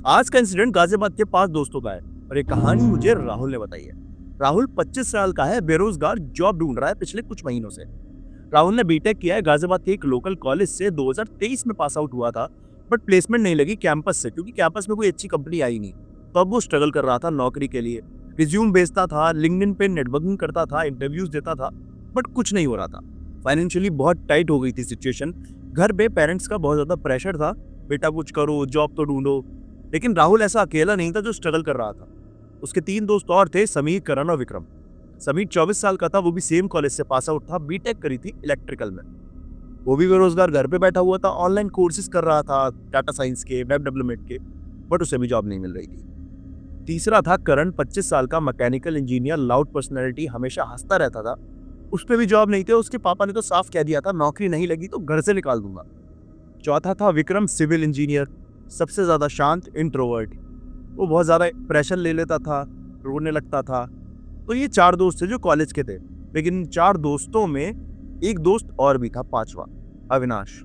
आज का इंसिडेंट गाजियाबाद के 5 दोस्तों का है और ये कहानी मुझे राहुल ने बताई है। राहुल 25 साल का है, बेरोजगार, जॉब ढूंढ रहा है पिछले कुछ महीनों से। राहुल ने बीटेक किया है गाजियाबाद के एक लोकल कॉलेज से। 2023 में पास आउट हुआ था, बट प्लेसमेंट नहीं लगी कैंपस से, क्योंकि कैंपस में कोई अच्छी कंपनी आई नहीं। तो अब वो स्ट्रगल कर रहा था नौकरी के लिए। रिज्यूम भेजता था, लिंक्डइन पे नेटवर्किंग करता था, इंटरव्यूज देता था, बट कुछ नहीं हो रहा था। फाइनेंशियली बहुत टाइट हो गई थी सिचुएशन। घर पे पेरेंट्स का बहुत ज्यादा प्रेशर था, बेटा कुछ करो, जॉब तो ढूंढो। लेकिन राहुल ऐसा अकेला नहीं था जो स्ट्रगल कर रहा था। उसके 3 दोस्त और थे, समीर, करण और विक्रम। समीर 24 साल का था, वो भी सेम कॉलेज से पास आउट था, बीटेक करी थी इलेक्ट्रिकल में। वो भी बेरोजगार घर पे बैठा हुआ था, ऑनलाइन कोर्सेज कर रहा था डाटा साइंस के, वेब डेवलपमेंट के, बट उसे भी जॉब नहीं मिल रही थी। तीसरा था करण, 25 साल का, मैकेनिकल इंजीनियर, लाउड पर्सनैलिटी, हमेशा हंसता रहता था। उस पर भी जॉब नहीं थी। उसके पापा ने तो साफ कह दिया था, नौकरी नहीं लगी तो घर से निकाल दूंगा। चौथा था विक्रम, सिविल इंजीनियर, सबसे ज्यादा शांत, इंट्रोवर्ट। वो बहुत ज्यादा प्रेशर ले लेता था, रोने लगता था। तो ये 4 दोस्त थे जो कॉलेज के थे। लेकिन इन 4 दोस्तों में एक दोस्त और भी था, 5वां, अविनाश।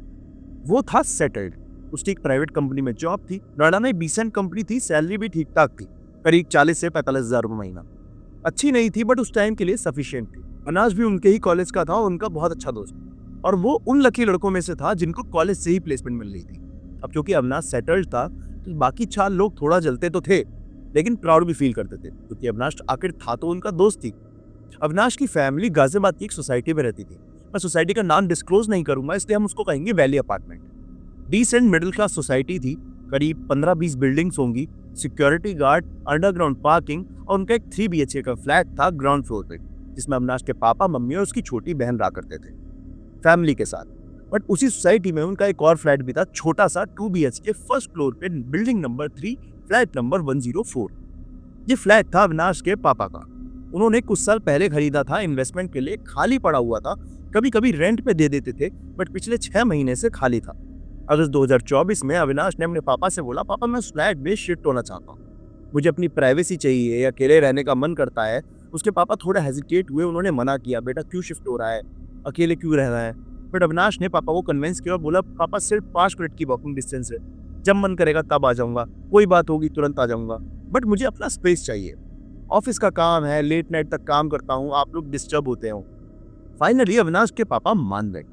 वो था सेटल्ड। उसकी एक प्राइवेट कंपनी में जॉब थी, नोएडा में डिसेंट कंपनी थी, सैलरी भी ठीक ठाक थी, करीब 40 से 45 हजार रुपये महीना। अच्छी नहीं थी, बट उस टाइम के लिए सफिशिएंट थी। अविनाश भी उनके ही कॉलेज का था, उनका बहुत अच्छा दोस्त, और वो उन लकी लड़कों में से था जिनको कॉलेज से ही प्लेसमेंट मिल रही थी। अब क्योंकि अविनाश सेटल्ड था, तो बाकी 4 लोग थोड़ा जलते तो थे, लेकिन प्राउड भी फील करते थे, क्योंकि अविनाश आखिर था तो उनका दोस्त ही। अविनाश की फैमिली गाजियाबाद की एक सोसाइटी में रहती थी। मैं सोसाइटी का नाम डिस्क्लोज नहीं करूंगा, इसलिए हम उसको कहेंगे valley apartment. Decent middle class society थी, करीब 15-20 बिल्डिंग्स होंगी, सिक्योरिटी गार्ड, अंडरग्राउंड पार्किंग, और उनका एक 3 BHK का फ्लैट था ग्राउंड फ्लोर पे, जिसमें अविनाश के पापा, मम्मी और उसकी छोटी बहन रहा करते थे फैमिली के साथ। बट उसी सोसाइटी में उनका एक और फ्लैट भी था, छोटा सा, 2 BHK, फर्स्ट फ्लोर पे, बिल्डिंग नंबर 3, फ्लैट नंबर 104। ये फ्लैट था अविनाश के पापा का। उन्होंने कुछ साल पहले खरीदा था, इन्वेस्टमेंट के लिए, खाली पड़ा हुआ था। कभी कभी रेंट पे दे देते थे, बट पिछले 6 महीने से खाली था। अगस्त 2024 में अविनाश ने अपने पापा से बोला, पापा मैं उस फ्लैट में शिफ्ट होना चाहता हूँ, मुझे अपनी प्राइवेसी चाहिए, अकेले रहने का मन करता है। उसके पापा थोड़ा हेजिटेट हुए, उन्होंने मना किया, बेटा क्यों शिफ्ट हो रहा है, अकेले क्यों रह रहा है। बट अविनाश ने पापा को कन्विंस किया और बोला, पापा सिर्फ 5 मिनट की वॉकिंग डिस्टेंस है, जब मन करेगा तब आ जाऊंगा, कोई बात होगी तुरंत आ जाऊंगा, बट मुझे अपना स्पेस चाहिए, ऑफिस का काम है, लेट नाइट तक काम करता हूँ, आप लोग डिस्टर्ब होते हो। फाइनली अविनाश के पापा मान गए।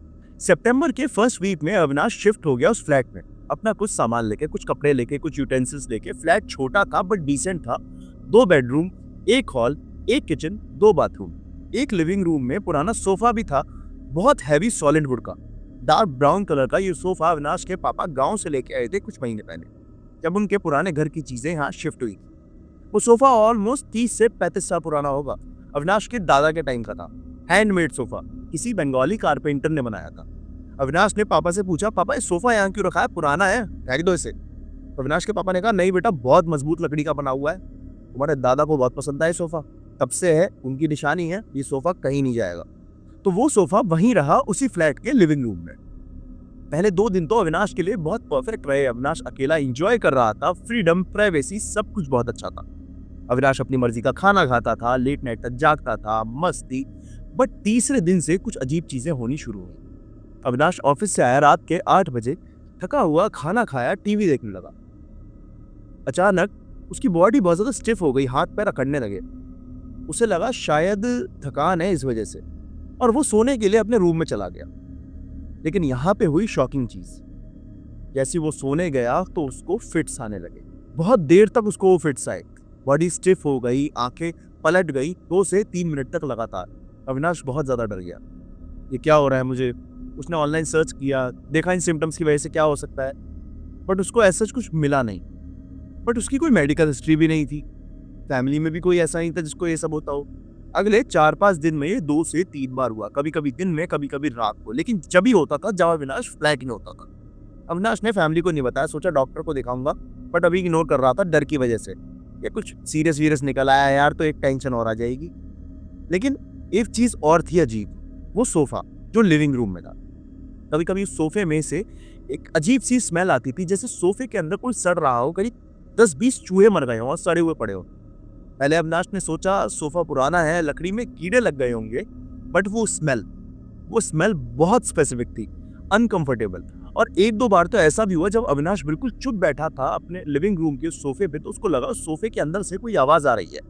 सितंबर के फर्स्ट वीक में अविनाश शिफ्ट हो गया उस फ्लैट में, अपना कुछ सामान लेके, कुछ कपड़े लेके, कुछ यूटेंसिल्स लेके। फ्लैट छोटा था बट डिसेंट था, 2 bedroom, 1 hall, 1 kitchen, 2 bathroom, 1 living room में पुराना सोफा भी था, बहुत हैवी सॉलिड वुड का, डार्क ब्राउन कलर का। ये सोफा अविनाश के पापा गांव से लेके आए थे कुछ महीने पहले, जब उनके पुराने घर की चीजें यहाँ शिफ्ट हुई। वो सोफा ऑलमोस्ट 30 से 35 साल पुराना होगा, अविनाश के दादा के टाइम का था। हैंडमेड सोफा, किसी बंगाली कारपेंटर ने बनाया था। अविनाश ने पापा से पूछा, पापा ये सोफा यहाँ क्यों रखा है, पुराना है, फेंक दो इसे। अविनाश के पापा ने कहा, नहीं बेटा, बहुत मजबूत लकड़ी का बना हुआ है, तुम्हारे दादा को बहुत पसंद है सोफा, तब से है, उनकी निशानी है, ये सोफा कहीं नहीं जाएगा। तो वो सोफा वहीं रहा, उसी फ्लैट के लिविंग रूम में। पहले 2 दिन तो अविनाश के लिए बहुत परफेक्ट रहे। अविनाश अकेला एंजॉय कर रहा था, फ्रीडम, प्राइवेसी, सब कुछ बहुत अच्छा था। अविनाश अपनी मर्जी का खाना खाता था, लेट नाइट तक जागता था, मस्ती। बट तीसरे दिन से कुछ अजीब चीजें होनी शुरू हुई। अविनाश ऑफिस से आया रात के 8 बजे, थका हुआ, खाना खाया, टीवी देखने लगा। अचानक उसकी बॉडी बहुत ज्यादा स्टिफ हो गई, हाथ पैर अकड़ने लगे। उसे लगा शायद थकान है इस वजह से, और वो सोने के लिए अपने रूम में चला गया। लेकिन यहाँ पे हुई शॉकिंग चीज, जैसे वो सोने गया तो उसको फिट्स आने लगे। बहुत देर तक उसको वो फिट्स आए, बॉडी स्टिफ हो गई, आंखें पलट गई 2 से 3 मिनट तक लगातार। अविनाश बहुत ज्यादा डर गया, ये क्या हो रहा है मुझे। उसने ऑनलाइन सर्च किया, देखा इन सिम्टम्स की वजह से क्या हो सकता है, बट उसको ऐसा कुछ मिला नहीं। बट उसकी कोई मेडिकल हिस्ट्री भी नहीं थी, फैमिली में भी कोई ऐसा नहीं था जिसको ये सब होता हो। अगले 4-5 दिन में ये 2 से 3 बार हुआ, कभी कभी दिन में, कभी कभी रात को, लेकिन जब भी होता था जब अविनाश फ्लैट में होता था। अविनाश ने फैमिली को नहीं बताया, सोचा डॉक्टर को दिखाऊंगा, बट अभी इग्नोर कर रहा था डर की वजह से, ये कुछ सीरियस वीरियस निकल आया यार तो एक टेंशन और आ जाएगी। लेकिन एक चीज और थी अजीब, वो सोफा जो लिविंग रूम में था। कभी कभी उस सोफे में से एक अजीब सी स्मेल आती थी, जैसे सोफे के अंदर कोई सड़ रहा हो, करीब 10-20 चूहे मर गए हो और सड़े हुए पड़े हो। पहले अविनाश ने सोचा सोफा पुराना है, लकड़ी में कीड़े लग गए होंगे, बट वो स्मेल बहुत स्पेसिफिक थी, अनकंफर्टेबल, और एक दो बार तो ऐसा भी हुआ जब अविनाश बिल्कुल चुप बैठा था अपने लिविंग रूम के सोफे पे, तो उसको लगा उस सोफे के अंदर से कोई आवाज आ रही है,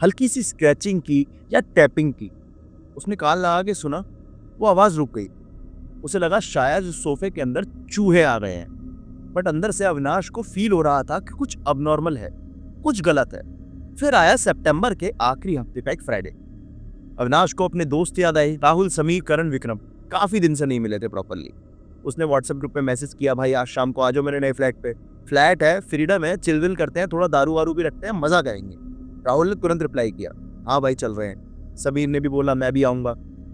हल्की सी स्क्रैचिंग की या टैपिंग की। उसने कान लगा के सुना, वो आवाज रुक गई। उसे लगा शायद उस सोफे के अंदर चूहे आ गए हैं, बट अंदर से अविनाश को फील हो रहा था कि कुछ अबनॉर्मल है, कुछ गलत है। फिर आया सितंबर के आखिरी हफ्ते का एक फ्राइडे। अविनाश को अपने दोस्त याद आए, राहुल, समीर, करण, विक्रम। काफी दिन से नहीं मिले थे प्रॉपरली। उसने व्हाट्सएप ग्रुप पे मैसेज किया, भाई आज शाम को आ जाओ मेरे नए फ्लैट पे। फ्लैट है, फ्रीडम है, चिलविल करते हैं, थोड़ा दारू वारू भी रखते हैं, मजा करेंगे। राहुल ने तुरंत रिप्लाई किया, हाँ भाई चल रहे हैं। समीर ने भी बोला मैं भी आऊंगा।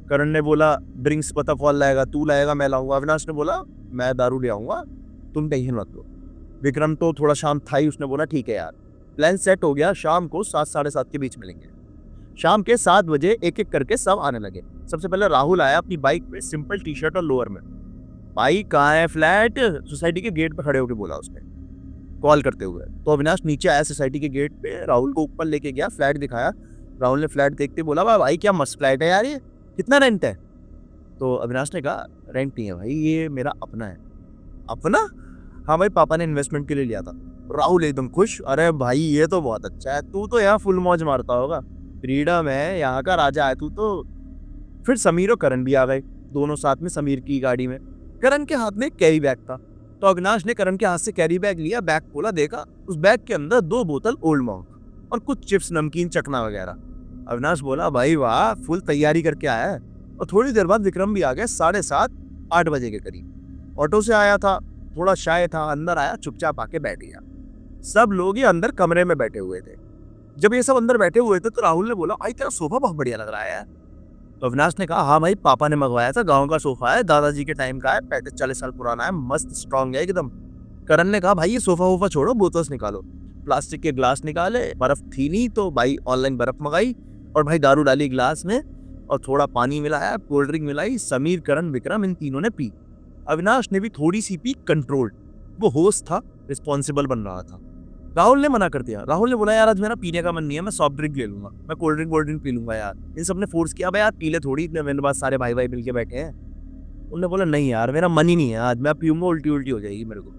करण ने बोला ड्रिंक्स पता कौन लाएगा, तू लाएगा मैं लाऊंगा। अविनाश ने बोला मैं दारू ले आऊंगा, तुम टेंशन मत लो। विक्रम तो थोड़ा शांत था ही, उसने बोला ठीक है यार। प्लान सेट हो गया, शाम को 7 साढ़े 7 के बीच मिलेंगे। शाम के 7 बजे एक एक करके सब आने लगे। सबसे पहले राहुल आया अपनी बाइक पे, सिंपल टी शर्ट और लोअर में। भाई कहाँ है फ्लैट? सोसाइटी के गेट पे खड़े होकर बोला उसने, कॉल करते हुए। तो अविनाश नीचे आया सोसाइटी के गेट पे, राहुल को ऊपर लेके गया, फ्लैट दिखाया। राहुल ने फ्लैट देखते बोला भाई क्या मस्त फ्लैट है यार, ये कितना रेंट है? तो अविनाश ने कहा रेंट नहीं है भाई, ये मेरा अपना है। अपना? हाँ भाई, पापा ने इन्वेस्टमेंट के लिए लिया था। राहुल एकदम खुश, अरे भाई ये तो बहुत अच्छा है, तू तो यहाँ फुल मौज मारता होगा, फ्रीडम है, यहाँ का राजा है तू तो। फिर समीर और करण भी आ गए, दोनों साथ में समीर की गाड़ी में। करण के हाथ में एक कैरी बैग था, तो अविनाश ने करण के हाथ से कैरी बैग लिया, बैग खोला, देखा उस बैग के अंदर 2 बोतल ओल्ड मॉन्क और कुछ चिप्स, नमकीन, चकना वगैरह। अविनाश बोला भाई वाह, फुल तैयारी करके आया है। और थोड़ी देर बाद विक्रम भी आ गया, 7:30 8 बजे के करीब। ऑटो से आया था, थोड़ा शाय था, अंदर आया, चुपचाप आके बैठ गया। सब लोग ये अंदर कमरे में बैठे हुए थे। जब ये सब अंदर बैठे हुए थे तो राहुल ने बोला भाई तेरा सोफा बहुत बढ़िया लग रहा है यार। तो अविनाश ने कहा हाँ भाई, पापा ने मंगवाया था, गांव का सोफा है, दादाजी के टाइम का है, 35-40 साल पुराना है, मस्त स्ट्रांग है एकदम। करण ने कहा भाई ये सोफा वोफा छोड़ो, बोतल्स निकालो। प्लास्टिक के ग्लास निकाले, बर्फ थी नहीं तो भाई ऑनलाइन बर्फ मंगाई, और भाई दारू डाली ग्लास में और थोड़ा पानी मिलाया, कोल्ड ड्रिंक मिलाई। समीर, करण, विक्रम इन तीनों ने पी। अविनाश ने भी थोड़ी सी पी, कंट्रोल्ड। वो होस्ट था, रिस्पॉन्सिबल बन रहा था। राहुल ने मना कर दिया। राहुल ने बोला यार आज मेरा पीने का मन नहीं है, मैं सॉफ्ट ड्रिंक ले लूंगा, मैं कोल्ड ड्रिंक पी लूंगा यार। इन सब ने फोर्स किया, भाई यार पी ले थोड़ी, इतने मेरे पास सारे भाई भाई मिलके बैठे हैं। उन्होंने बोला नहीं यार मेरा मन ही नहीं है आज, मैं पीऊंगा, उल्टी उल्टी हो जाएगी मेरे को।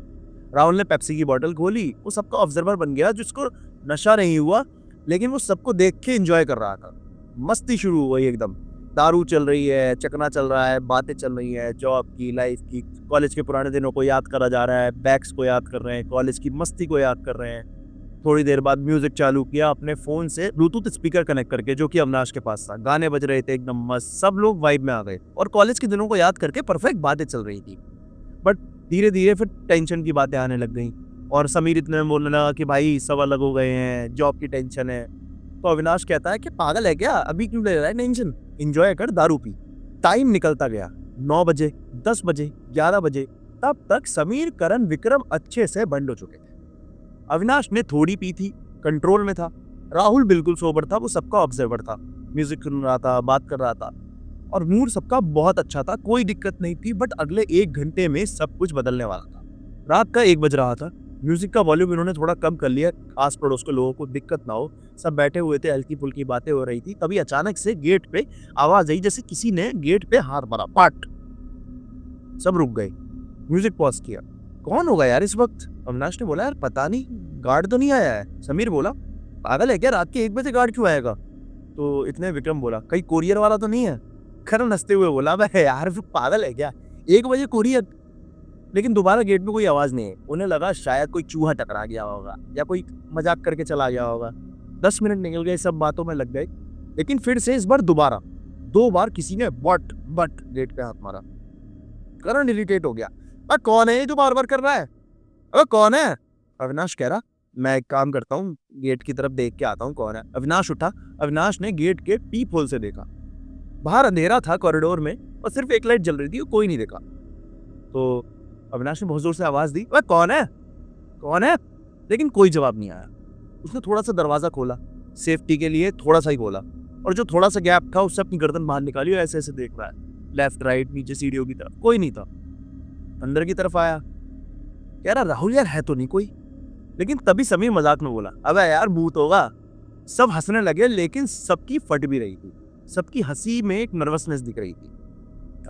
राहुल ने पेप्सी की बोतल खोली, वो सबका ऑब्जर्वर बन गया, जिसको नशा नहीं हुआ लेकिन वो सबको देख के एंजॉय कर रहा था। मस्ती शुरू हो गई एकदम, दारू चल रही है, चकना चल रहा है, बातें चल रही है, जॉब की, लाइफ की, कॉलेज के पुराने दिनों को याद करा जा रहा है, बैक्स को याद कर रहे हैं, कॉलेज की मस्ती को याद कर रहे हैं। थोड़ी देर बाद म्यूजिक चालू किया अपने फोन से, ब्लूटूथ स्पीकर कनेक्ट करके, जो कि अविनाश के पास था। गाने बज रहे थे एकदम मस्त, सब लोग वाइब में आ गए और कॉलेज के दिनों को याद करके परफेक्ट बातें चल रही थी। बट धीरे धीरे फिर टेंशन की बातें आने लग गई, और समीर इतने बोलने लगा कि भाई सब अलग हो गए हैं, जॉब की टेंशन है। तो अविनाश कहता है कि पागल है क्या, अभी क्यों ले रहा है टेंशन, एंजॉय कर, दारू पी। टाइम निकलता गया, 9 बजे, 10 बजे, 11 बजे, तब तक समीर, करण, विक्रम अच्छे से बंड हो चुके थे। अविनाश ने थोड़ी पी थी, कंट्रोल में था। राहुल बिल्कुल सोबर था, वो सबका ऑब्जर्वर था, म्यूजिक सुन रहा था, बात कर रहा था, और मूड सबका बहुत अच्छा था, कोई दिक्कत नहीं थी। बट अगले 1 घंटे में सब कुछ बदलने वाला था। रात का 1 बज रहा था, म्यूजिक का वॉल्यूम इन्होंने थोड़ा कम कर लिया, आस पड़ोस के लोगों को दिक्कत ना हो। सब बैठे हुए थे, हल्की फुल्की बातें हो रही थी। तभी अचानक से गेट पे आवाज आई, जैसे किसी ने गेट पे हाथ मारा, पाट। सब रुक गए, म्यूजिक पॉज किया। कौन होगा यार इस वक्त? अविनाश ने बोला यार पता नहीं, गार्ड तो नहीं आया है। समीर बोला पागल है क्या, रात के 1 बजे गार्ड क्यों आएगा? तो इतने विक्रम बोला कहीं कोरियर वाला तो नहीं है? करण हंसते हुए बोला भाई यार पागल है क्या, 1 बजे कोरियर? लेकिन दोबारा गेट में कोई आवाज नहीं है। उन्हें लगा शायद कोई चूहा टकरा गया होगा या कोई मजाक करके चला गया होगा। 10 मिनट निकल गए, सब बातों में लग गए, लेकिन फिर से इस बार दोबारा 2 बार किसी ने बट गेट पे हाथ मारा। करण इरिटेट हो गया, कौन है ये जो बार बार कर रहा है, अबे कौन है? अविनाश कह रहा मैं एक काम करता हूँ, गेट की तरफ देख के आता हूँ कौन है। अविनाश उठा। अविनाश ने गेट के पीप होल से देखा, बाहर अंधेरा था कॉरिडोर में और सिर्फ एक लाइट जल रही थी, कोई नहीं देखा। तो अविनाश ने बहुत जोर से आवाज दी, अबे कौन है, कौन है? लेकिन कोई जवाब नहीं आया। उसने थोड़ा सा दरवाजा खोला, सेफ्टी के लिए थोड़ा सा ही खोला, और जो थोड़ा सा गैप था उससे अपनी गर्दन बाहर निकाली और ऐसे ऐसे देख रहा है, लेफ्ट राइट, नीचे सीढ़ियों की तरफ, कोई नहीं था। अंदर की तरफ आया, कह रहा राहुल यार है तो नहीं कोई। लेकिन तभी समीर मजाक में बोला, अबे यार भूत होगा। सब हंसने लगे, लेकिन सबकी फट भी रही थी, सबकी हंसी में एक नर्वसनेस दिख रही थी।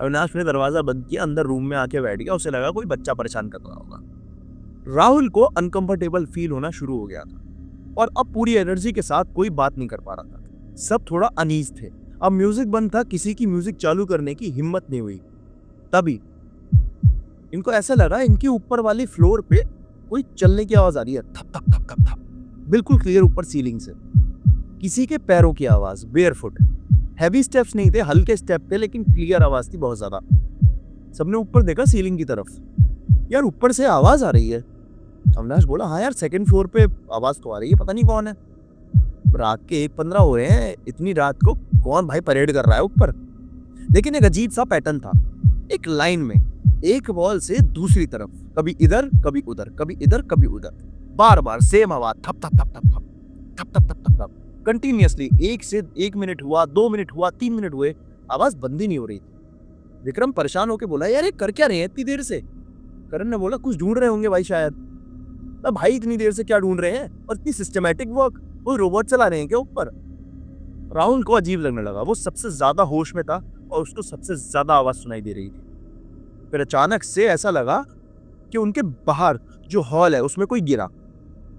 अविनाश ने दरवाजा बंद किया, अंदर रूम में आके बैठ गया। उसे लगा कोई बच्चा परेशान कर रहा होगा। राहुल को अनकंफर्टेबल फील होना शुरू हो गया था और अब पूरी एनर्जी के साथ कोई बात नहीं कर पा रहा था। सब थोड़ा अनीज थे। अब म्यूजिक बंद था, किसी की म्यूजिक चालू करने की हिम्मत नहीं हुई। तभी इनको ऐसा लगा इनके ऊपर वाली फ्लोर पे कोई चलने की आवाज आ रही है, थप थप थप थप थप, बिल्कुल क्लियर ऊपर सीलिंग से। किसी के पैरों की आवाज, बेयरफुट। हैवी स्टेप्स नहीं थे, हल्के स्टेप थे, लेकिन क्लियर आवाज थी बहुत ज्यादा। सबने ऊपर देखा सीलिंग की तरफ। यार ऊपर से आवाज आ रही है। अविनाश बोला, हाँ यार सेकंड फ्लोर पे आवाज तो आ रही है, पता नहीं कौन है। रात के 1:15 हो रहे हैं, इतनी रात को कौन भाई परेड कर रहा है ऊपर। लेकिन एक अजीब सा पैटर्न था, एक लाइन में, एक वॉल से दूसरी तरफ, कभी इधर कभी उधर, कभी इधर कभी उधर, बार बार सेम आवाज, थप थप थप थप थप थप थप थप थप थप, कंटिन्यूअसली। 1 मिनट हुआ, 2 मिनट हुआ, 3 मिनट हुए, आवाज बंद ही नहीं हो रही थी। विक्रम परेशान होकर बोला, यार ये कर क्या रहे हैं इतनी देर से। करण ने बोला, कुछ ढूंढ रहे होंगे भाई शायद। अब भाई इतनी देर से क्या ढूंढ रहे हैं, और इतनी सिस्टमैटिक वर्क, कोई रोबोट चला रहे हैं क्या ऊपर। राहुल को अजीब लगने लगा। वो सबसे ज्यादा होश में था और उसको सबसे ज्यादा आवाज सुनाई दे रही थी। फिर अचानक से ऐसा लगा कि उनके बाहर जो हॉल है उसमें कोई गिरा।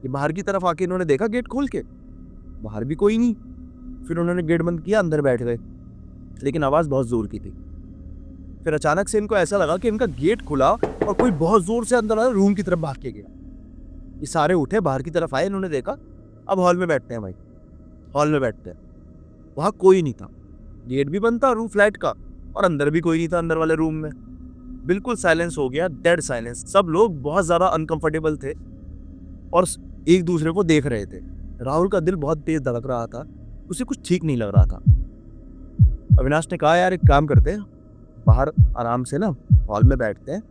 ये बाहर की तरफ आके इन्होंने देखा गेट खोल के, बाहर भी कोई नहीं। फिर उन्होंने गेट बंद किया, अंदर बैठ गए, लेकिन आवाज बहुत जोर की थी। फिर अचानक से इनको ऐसा लगा कि इनका गेट खुला और कोई बहुत जोर से अंदर रूम की तरफ भाग के गया। ये सारे उठे, बाहर की तरफ आए, इन्होंने देखा अब हॉल में बैठते हैं भाई, हॉल में बैठते हैं। वहां कोई नहीं था, गेट भी बंद था रूम फ्लैट का, और अंदर भी कोई नहीं था। अंदर वाले रूम में बिल्कुल साइलेंस हो गया, डेड साइलेंस। सब लोग बहुत ज्यादा अनकंफर्टेबल थे और एक दूसरे को देख रहे थे। राहुल का दिल बहुत तेज धड़क रहा था, उसे कुछ ठीक नहीं लग रहा था। अविनाश ने कहा, यार एक काम करते हैं, बाहर आराम से ना हॉल में बैठते हैं।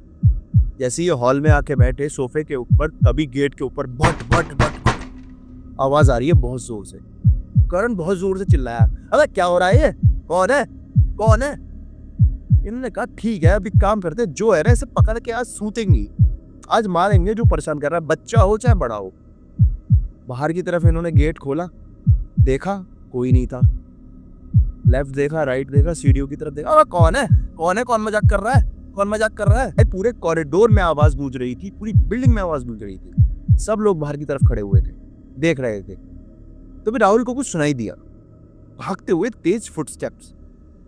जैसे ये हॉल में आके बैठे सोफे के ऊपर, तभी गेट के ऊपर बट बट बट आवाज आ रही है बहुत जोर से। करण बहुत जोर से चिल्लाया, अबे क्या हो रहा है, ये कौन है, कौन है। इन्होंने कहा, ठीक है अभी काम करते हैं, जो है ना इसे पकड़ के आज सूतेंगे, आज मारेंगे जो परेशान कर रहा है, बच्चा हो चाहे बड़ा हो। बाहर की तरफ इन्होंने गेट खोला, देखा कोई नहीं था। लेफ्ट देखा, राइट देखा, सीढ़ियों की तरफ देखा, अबे कौन है, कौन है, कौन मजाक कर रहा है, कौन मजाक कर रहा है। पूरे कॉरिडोर में आवाज गूंज रही थी, पूरी बिल्डिंग में आवाज गूंज रही थी। सब लोग बाहर की तरफ खड़े हुए थे, देख रहे थे। तो फिर राहुल को कुछ सुनाई दिया, भागते हुए तेज फुटस्टेप्स,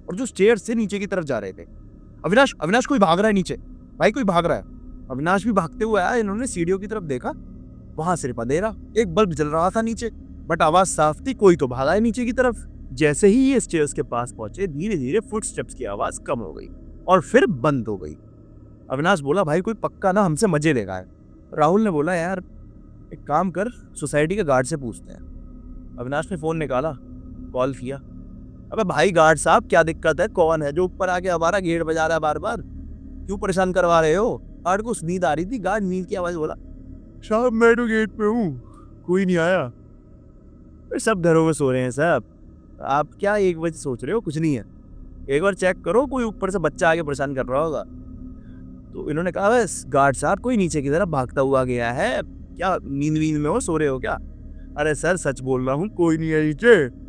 और जो स्टेयर से नीचे की तरफ जा रहे थे। अविनाश, अविनाश कोई भाग रहा है नीचे, भाई कोई भाग रहा है। अविनाश भी भागते हुए आया। इन्होंने सीढ़ियों की तरफ देखा, वहां सिर्फ अंधेरा, एक बल्ब जल रहा था नीचे, बट आवाज साफ थी, कोई तो भागा है नीचे की तरफ। जैसे ही ये स्टेयर्स के पास पहुंचे, धीरे धीरे फुटस्टेप्स की आवाज कम हो गई और फिर बंद हो गई। अविनाश बोला, भाई कोई पक्का ना हमसे मजे लेगा है। राहुल ने बोला, यार एक काम कर, सोसाइटी के गार्ड से पूछते हैं। अविनाश ने फोन निकाला, कॉल किया। अबे भाई गार्ड साहब क्या दिक्कत है, कौन है जो ऊपर आके हमारा गेट बजा रहा है बार बार, क्यों परेशान करवा रहे हो। गार्ड को नींद आ रही थी, गार्ड नींद की आवाज बोला, साहब मैं तो गेट पे हूँ, कोई नहीं आया। फिर सब घरों में सो रहे हैं साहब, आप क्या 1 बजे सोच रहे हो, कुछ नहीं है, एक बार चेक करो, कोई ऊपर से बच्चा आके परेशान कर रहा होगा। तो इन्होंने कहा, बस गार्ड साहब कोई नीचे की तरफ भागता हुआ गया है, क्या नींद में हो, सो रहे हो क्या। अरे सर सच बोल रहा हूँ, कोई नहीं है नीचे,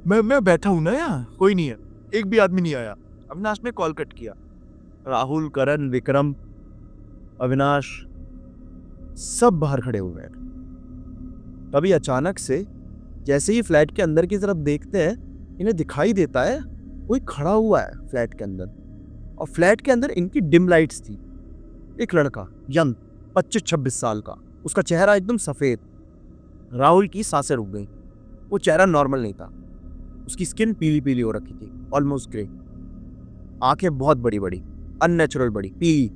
मैं बैठा हूँ ना यहाँ, कोई नहीं है, एक भी आदमी नहीं आया। अविनाश ने कॉल कट किया। राहुल, करण, विक्रम, अविनाश सब बाहर खड़े हुए हैं। तभी अचानक से जैसे ही फ्लैट के अंदर की तरफ देखते हैं, इन्हें दिखाई देता है कोई खड़ा हुआ है फ्लैट के अंदर, और फ्लैट के अंदर इनकी डिम लाइट्स थी। एक लड़का, यंग, 25-26 साल का, उसका चेहरा एकदम सफेद। राहुल की सांसें रुक गई। वो चेहरा नॉर्मल नहीं था, उसकी स्किन पीली पीली हो रखी थी, ऑलमोस्ट ग्रे। आंखें बहुत बड़ी बड़ी, अननेचुरल बड़ी, पीली,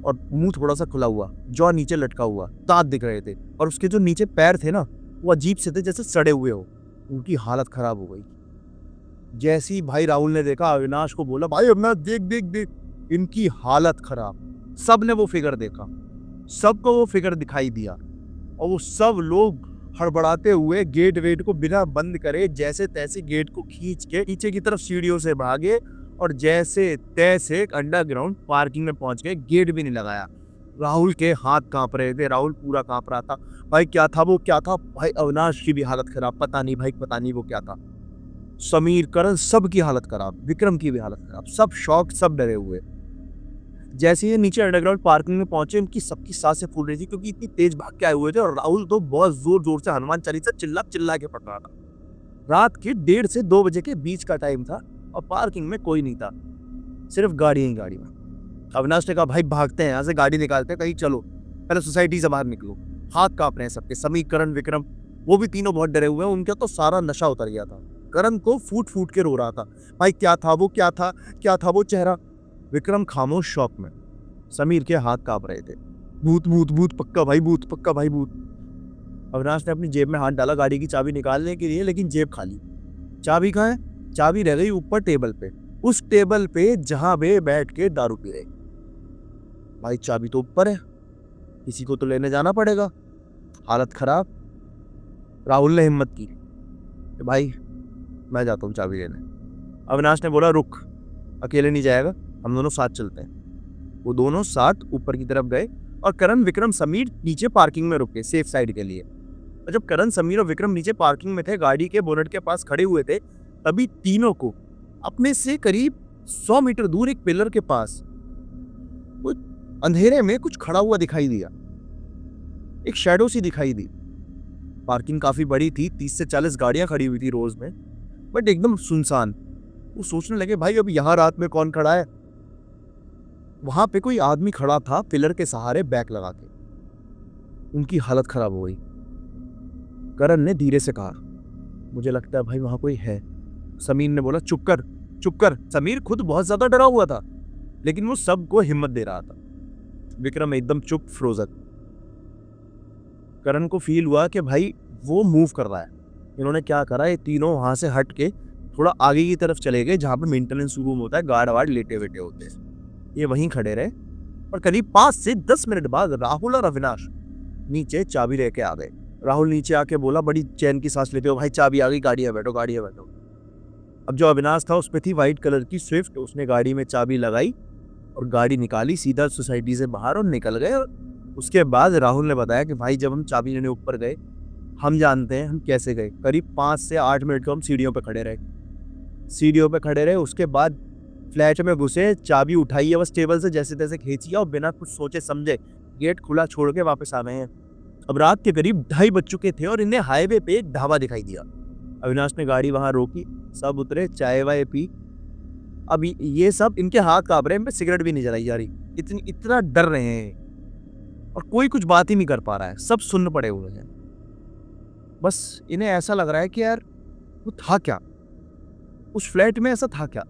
और मुंह थोड़ा सा खुला हुआ, जॉ नीचे लटका हुआ, दांत दिख रहे थे, और उसके जो नीचे पैर थे ना, वो अजीब से थे, जैसे सड़े हुए हो। उनकी हालत खराब हो गई। जैसे ही भाई राहुल ने देखा, अविनाश को बोला, भाई अविनाश देख देख देख, इनकी हालत खराब। सब ने वो फिगर देखा, सबको वो फिगर दिखाई दिया, और वो सब लोग हड़बड़ाते हुए गेट वेट को बिना बंद करे जैसे तैसे गेट को खींच के नीचे की तरफ सीढ़ियों से भागे, और जैसे तैसे अंडरग्राउंड पार्किंग में पहुंच गए। गेट भी नहीं लगाया। राहुल के हाथ कांप रहे थे, राहुल पूरा कांप रहा था। भाई क्या था वो, क्या था भाई। अविनाश की भी हालत खराब, पता नहीं भाई, पता नहीं वो क्या था। समीर, करण, सबकी हालत खराब, विक्रम की भी हालत खराब, सब शॉक, सब डरे हुए। जैसे ये नीचे अंडरग्राउंड पार्किंग में पहुंचे, उनकी सबकी सांसें फूल रही थी क्योंकि इतनी तेज भाग के आए हुए थे और राहुल तो बहुत जोर जोर से हनुमान चालीसा चिल्ला चिल्ला के पढ़ रहा था। रात के 1:30 से 2 बजे के बीच का टाइम था और पार्किंग में कोई नहीं था, सिर्फ गाड़ी ही गाड़ी में। अविनाश ने कहा भाई भागते हैं यहाँ से, गाड़ी निकालते हैं, कहीं चलो, पहले सोसाइटी से बाहर निकलो। हाथ कांप रहे हैं सबके, समीर, करण, विक्रम, वो भी तीनों बहुत डरे हुए हैं, उनका तो सारा नशा उतर गया था। करण तो फूट फूट के रो रहा था, भाई क्या था वो, क्या था, क्या था वो चेहरा। विक्रम खामोश शौक में, समीर के हाथ कांप रहे थे, भूत भूत भूत, पक्का भाई भूत, पक्का भाई भूत। अविनाश ने अपनी जेब में हाथ डाला गाड़ी की चाबी निकालने के लिए, लेकिन जेब खाली। चाबी कहाँ है? चाबी रह गई ऊपर टेबल पे, उस टेबल पे जहां वे बैठ के दारू पी रहे। भाई चाबी तो ऊपर है, किसी को तो लेने जाना पड़ेगा, हालत खराब। राहुल ने हिम्मत की कि भाई मैं जाता हूँ चाबी लेने। अविनाश ने बोला रुक, अकेले नहीं जाएगा, हम दोनों साथ चलते हैं। वो दोनों साथ ऊपर की तरफ गए और करण, विक्रम, समीर नीचे पार्किंग में रुके सेफ साइड के लिए। और जब करण, समीर और विक्रम नीचे पार्किंग में थे, गाड़ी के बोनट के पास खड़े हुए थे, तभी तीनों को अपने से करीब 100 मीटर दूर एक पिलर के पास कुछ अंधेरे में कुछ खड़ा हुआ दिखाई दिया, एक शैडो सी दिखाई दी। पार्किंग काफी बड़ी थी, 30 से 40 गाड़ियां खड़ी हुई थी रोज में, बट एकदम सुनसान। वो सोचने लगे भाई अब यहाँ रात में कौन खड़ा है। वहां पे कोई आदमी खड़ा था पिलर के सहारे बैक लगा के। उनकी हालत खराब हो गई। करण ने धीरे से कहा मुझे लगता है भाई वहां कोई है। समीर ने बोला चुप कर, चुप कर। समीर खुद बहुत ज्यादा डरा हुआ था, लेकिन वो सबको हिम्मत दे रहा था। विक्रम एकदम चुप, फ्रोजन। करण को फील हुआ कि भाई वो मूव कर रहा है। इन्होंने क्या करा, ये तीनों वहां से हट के थोड़ा आगे की तरफ चले गए जहां पे मेंटेनेंस रूम होता है, गार्ड वार्ड लेटे वेटे होते हैं। ये वहीं खड़े रहे और करीब 5 से 10 मिनट बाद राहुल और अविनाश नीचे चाबी लेके आ गए। राहुल नीचे आके बोला बड़ी चैन की सांस लेते हो, भाई चाबी आ गई, गाड़ी है बैठो, गाड़ी है बैठो। अब जो अविनाश था उस पे थी व्हाइट कलर की स्विफ्ट, उसने गाड़ी में चाबी लगाई और गाड़ी निकाली, सीधा सोसाइटी से बाहर और निकल गए। उसके बाद राहुल ने बताया कि भाई जब हम चाबी लेने ऊपर गए, हम जानते हैं हम कैसे गए। करीब 5 से 8 मिनट को हम सीढ़ियों पे खड़े रहे। उसके बाद फ्लैट में घुसे, चाबी उठाई है बस टेबल से, जैसे तैसे खींची और बिना कुछ सोचे समझे गेट खुला छोड़ के वापस आ गए हैं। अब रात के करीब 2:30 बज चुके थे और इन्हें हाईवे पे एक ढाबा दिखाई दिया। अविनाश ने गाड़ी वहां रोकी, सब उतरे, चाय वाय पी। अब ये सब, इनके हाथ कांप रहे हैं, इनमें सिगरेट भी नहीं जलाई जा रही, इतना डर रहे हैं और कोई कुछ बात ही नहीं कर पा रहा है, सब सुन्न पड़े हुए हैं। बस इन्हें ऐसा लग रहा है कि यार वो था क्या, उस फ्लैट में ऐसा था क्या।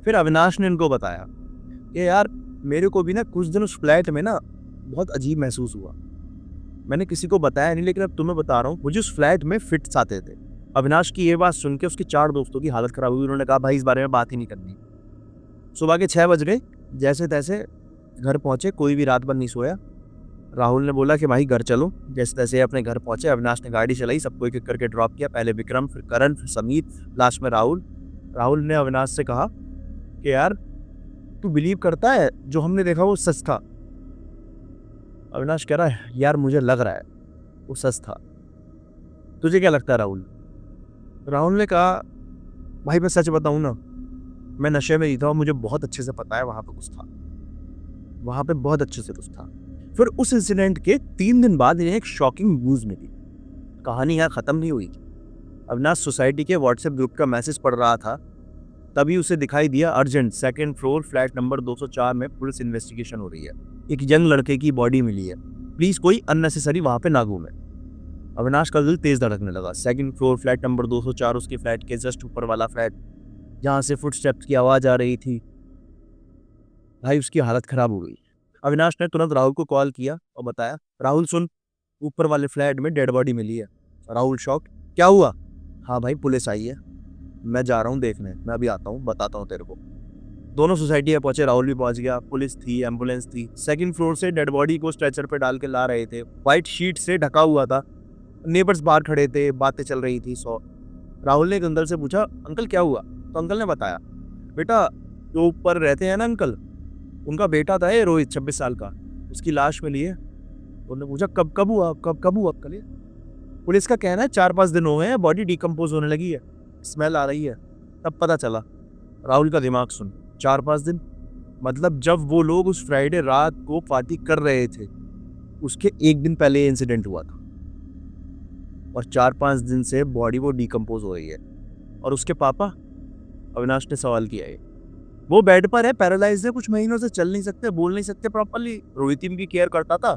फिर अविनाश ने इनको बताया कि यार मेरे को भी ना कुछ दिन उस फ्लैट में ना बहुत अजीब महसूस हुआ। मैंने किसी को बताया नहीं, लेकिन अब तुम्हें बता रहा हूँ, मुझे उस फ्लैट में फिट्स आते थे। अविनाश की ये बात सुन के उसके 4 दोस्तों की हालत खराब हुई। उन्होंने कहा भाई इस बारे में बात ही नहीं करनी। सुबह के 6 बज गए, जैसे तैसे घर पहुंचे, कोई भी रात भर नहीं सोया। राहुल ने बोला कि भाई घर चलो, जैसे तैसे अपने घर पहुंचे। अविनाश ने गाड़ी चलाई, सबको एक एक करके ड्रॉप किया, पहले विक्रम, फिर करण, फिर समीर, लास्ट में राहुल। राहुल ने अविनाश से कहा कि यार तू बिलीव करता है जो हमने देखा वो सच था? अविनाश कह रहा है यार मुझे लग रहा है वो सच था, तुझे क्या लगता है राहुल? राहुल ने कहा भाई मैं सच बताऊं ना, मैं नशे में ही था और मुझे बहुत अच्छे से पता है वहां पे कुछ था, वहां पे बहुत अच्छे से कुछ था। फिर उस इंसिडेंट के 3 दिन बाद इन्हें एक शॉकिंग न्यूज मिली। कहानी यहाँ खत्म नहीं हुई। अविनाश सोसाइटी के व्हाट्सएप ग्रुप का मैसेज पढ़ रहा था, तभी उसे दिखाई दिया urgent 2nd floor flat number 204 में पुलिस इन्वेस्टिगेशन हो रही है, एक यंग लड़के की बॉडी मिली है, प्लीज कोई अननेसेसरी वहां पे ना घूमे। अविनाश का दिल तेज धड़कने लगा। 2nd फ्लोर फ्लैट नंबर 204, उसके फ्लैट के जस्ट ऊपर वाला फ्लैट जहां से फुटस्टेप्स की आवाज आ रही थी। भाई उसकी हालत खराब हो गई। अविनाश ने तुरंत राहुल को कॉल किया और बताया राहुल सुन, ऊपर वाले फ्लैट में डेड बॉडी मिली है। राहुल शॉक्ड, क्या हुआ? हाँ भाई पुलिस आई है, मैं जा रहा हूँ देखने, मैं अभी आता हूँ, बताता हूँ तेरे को। दोनों सोसाइटी में पहुंचे, राहुल भी पहुंच गया, पुलिस थी, एम्बुलेंस थी। 2nd फ्लोर से डेड बॉडी को स्ट्रेचर पे डाल के ला रहे थे, व्हाइट शीट से ढका हुआ था। नेबर्स बाहर खड़े थे, बातें चल रही थी 100। राहुल ने एक अंकल से पूछा अंकल क्या हुआ? तो अंकल ने बताया बेटा जो ऊपर रहते हैं ना अंकल, उनका बेटा था ये रोहित, 26 साल का, उसकी लाश मिली है। उन्होंने पूछा कब कब हुआ कल? पुलिस का कहना है 4-5 दिन हो गए हैं, बॉडी डिकम्पोज होने लगी है। स्मेल आ रही है। तब पता चला। राहुल का दिमाग सुन, 4-5 दिन, मतलब जब वो लोग उस फ्राइडे रात को पार्टी कर रहे थे, उसके 1 दिन पहले ये इंसिडेंट हुआ था। और 4-5 दिन से बॉडी वो डिकम्पोज हो रही है। और उसके पापा, अविनाश ने सवाल किया है, वो बेड पर है, पैरालाइज है, कुछ महीनों से चल नहीं सकते, बोल नहीं सकते प्रॉपरली। रोहित इनकी केयर करता था,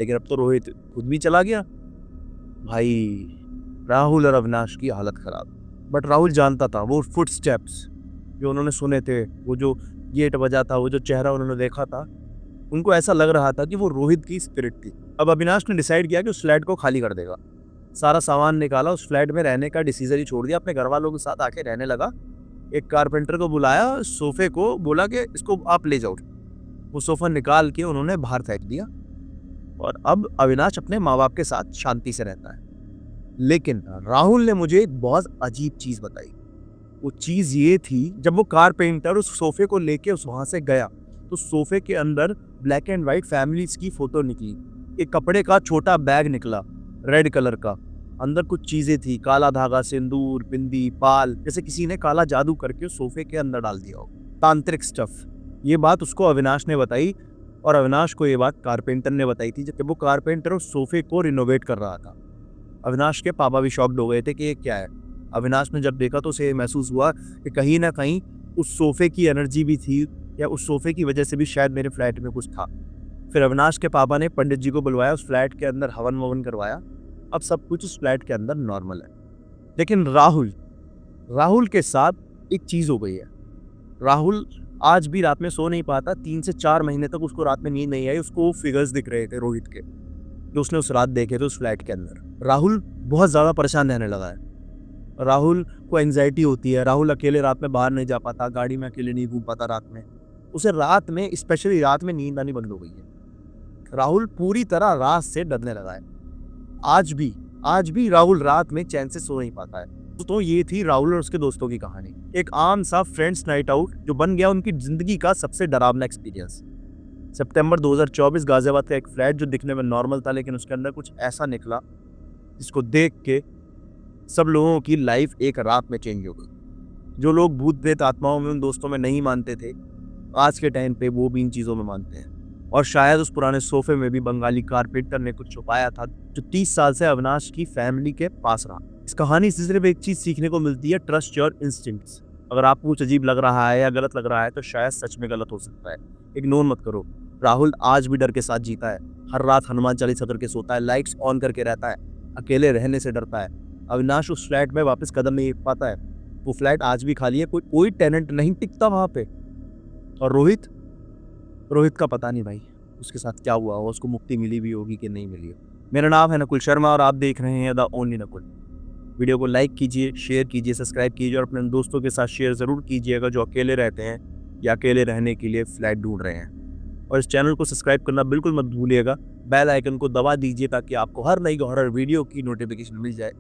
लेकिन अब तो रोहित खुद भी चला गया। भाई, राहुल और अविनाश की हालत खराब। बट राहुल जानता था वो फुटस्टेप्स जो उन्होंने सुने थे, वो जो गेट बजा था, वो जो चेहरा उन्होंने देखा था, उनको ऐसा लग रहा था कि वो रोहित की स्पिरिट थी। अब अविनाश ने डिसाइड किया कि उस फ्लैट को खाली कर देगा। सारा सामान निकाला, उस फ्लैट में रहने का डिसीजन ही छोड़ दिया, अपने घर वालों के साथ आके रहने लगा। एक कारपेंटर को बुलाया, सोफे को बोला कि इसको आप ले जाओ। वो सोफा निकाल के उन्होंने बाहर फेंक दिया। और अब अविनाश अपने माँ बाप के साथ शांति से रहता है। लेकिन राहुल ने मुझे एक बहुत अजीब चीज बताई। वो चीज ये थी, जब वो कारपेंटर उस सोफे को लेके वहां से गया, तो सोफे के अंदर ब्लैक एंड व्हाइट फैमिलीज की फोटो निकली। एक कपड़े का छोटा बैग निकला, रेड कलर का। अंदर कुछ चीजें थी, काला धागा, सिंदूर, बिंदी, पाल, जैसे किसी ने काला जादू करके उस सोफे के अंदर डाल दिया हो। तांत्रिक स्टफ। ये बात उसको अविनाश ने बताई, और अविनाश को ये बात कारपेंटर ने बताई थी, जब वो कारपेंटर उस सोफे को रिनोवेट कर रहा था। अविनाश के पापा भी शॉक्ड हो गए थे कि ये क्या है। अविनाश ने जब देखा तो उसे महसूस हुआ कि कहीं ना कहीं उस सोफे की एनर्जी भी थी, या उस सोफे की वजह से भी शायद मेरे फ्लैट में कुछ था। फिर अविनाश के पापा ने पंडित जी को बुलवाया, उस फ्लैट के अंदर हवन ववन करवाया। अब सब कुछ उस फ्लैट के अंदर नॉर्मल है। लेकिन राहुल के साथ एक चीज हो गई है। राहुल आज भी रात में सो नहीं पाता। 3 से 4 महीने तक उसको रात में नींद नहीं आई। उसको फिगर्स दिख रहे थे रोहित के, जो उसने उस रात देखे थे उस फ्लैट के अंदर। राहुल बहुत ज्यादा परेशान रहने लगा है। राहुल को एंजाइटी होती है। राहुल अकेले रात में बाहर नहीं जा पाता, गाड़ी में अकेले नहीं घूम पाता रात में। उसे रात में, स्पेशली रात में, नींद आनी बंद हो गई है। राहुल पूरी तरह रात से डरने लगा है। आज भी राहुल रात में चैन से सो नहीं पाता है। तो ये थी राहुल और उसके दोस्तों की कहानी। एक आम सा फ्रेंड्स नाइट आउट जो बन गया उनकी जिंदगी का सबसे डरावना एक्सपीरियंस। सितंबर 2024, गाजियाबाद का एक फ्लैट जो दिखने में नॉर्मल था, लेकिन उसके अंदर कुछ ऐसा निकला जिसको देख के सब लोगों की लाइफ एक रात में चेंज हो गई। जो लोग भूत प्रेत आत्माओं में, उन दोस्तों में नहीं मानते थे, आज के टाइम पे वो भी इन चीज़ों में मानते हैं। और शायद उस पुराने सोफे में भी बंगाली कारपेंटर ने कुछ छुपाया था, जो 30 साल से अविनाश की फैमिली के पास रहा। इस कहानी से सिर्फ एक चीज़ सीखने को मिलती है, ट्रस्ट योर इंस्टिंक्ट्स। अगर आपको कुछ अजीब लग रहा है या गलत लग रहा है, तो शायद सच में गलत हो सकता है। इग्नोर मत करो। राहुल आज भी डर के साथ जीता है। हर रात हनुमान चालीसा करके सोता है, लाइट्स ऑन करके रहता है, अकेले रहने से डरता है। अविनाश उस फ्लैट में वापस कदम नहीं रख पाता है। वो फ्लैट आज भी खाली है, कोई टेनेंट नहीं टिकता वहां पे। और रोहित का पता नहीं भाई, उसके साथ क्या हुआ हो, उसको मुक्ति मिली भी होगी कि नहीं मिली हो। मेरा नाम है नकुल शर्मा और आप देख रहे हैं द ओनली नकुल। वीडियो को लाइक कीजिए, शेयर कीजिए, सब्सक्राइब कीजिए और अपने दोस्तों के साथ शेयर ज़रूर कीजिएगा जो अकेले रहते हैं या अकेले रहने के लिए फ्लैट ढूंढ रहे हैं। और इस चैनल को सब्सक्राइब करना बिल्कुल मत भूलिएगा। बेल आइकन को दबा दीजिए ताकि आपको हर नई हॉरर वीडियो की नोटिफिकेशन मिल जाए।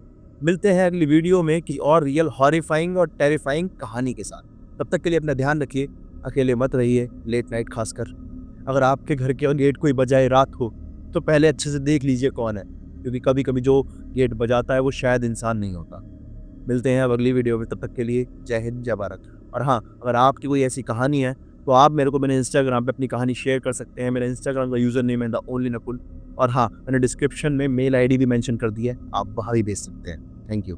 मिलते हैं अगली वीडियो में कि और रियल हॉरिफाइंग और टेरिफाइंग कहानी के साथ। तब तक के लिए अपना ध्यान रखिए, अकेले मत रहिए, लेट नाइट खासकर। अगर आपके घर के गेट कोई बजाए रात हो तो पहले अच्छे से देख लीजिए कौन है, क्योंकि कभी कभी जो गेट बजाता है वो शायद इंसान नहीं होता। मिलते हैं अब अगली वीडियो में, तब तक के लिए जय हिंद, जय भारत। और हाँ, अगर आपकी कोई ऐसी कहानी है तो आप मेरे को मेरे इंस्टाग्राम पे अपनी कहानी शेयर कर सकते हैं। मेरा इंस्टाग्राम का यूज़र नेम है द ओनली नकुल। और हाँ, मैंने डिस्क्रिप्शन में मेल आईडी भी मेंशन कर दी है, आप वहाँ भी भेज सकते हैं। Thank you.